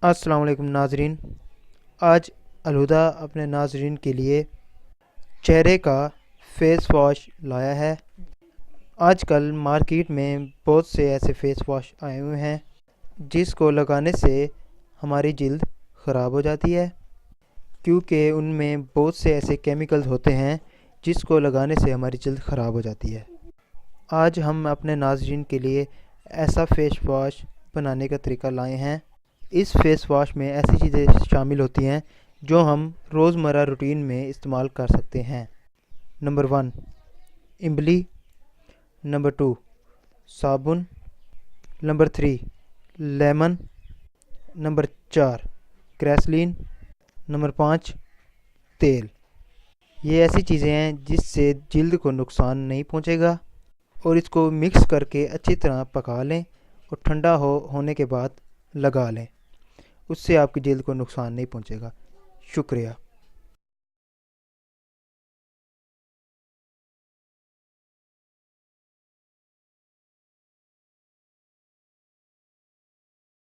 अस्सलाम वालेकुम नाजरीन। आज अलहुदा अपने नाजरीन के लिए चेहरे का फेस वॉश लाया है। आजकल मार्केट में बहुत से ऐसे फेस वॉश आए हुए हैं जिसको लगाने से हमारी जल्द ख़राब हो जाती है, क्योंकि उनमें बहुत से ऐसे केमिकल्स होते हैं जिसको लगाने से हमारी जल्द ख़राब हो जाती है। आज हम अपने नाजरीन के लिए ऐसा फेस वॉश बनाने का तरीका लाए हैं। इस फेस वॉश में ऐसी चीज़ें शामिल होती हैं जो हम रोज़मर्रा रूटीन में इस्तेमाल कर सकते हैं। नंबर 1 इमली, नंबर 2 साबुन, नंबर 3 लेमन, नंबर 4 ग्रेसलीन, नंबर 5 तेल। ये ऐसी चीज़ें हैं जिससे जल्द को नुकसान नहीं पहुंचेगा, और इसको मिक्स करके अच्छी तरह पका लें और ठंडा होने के बाद लगा लें। उससे आपकी जल्द को नुकसान नहीं पहुंचेगा। शुक्रिया।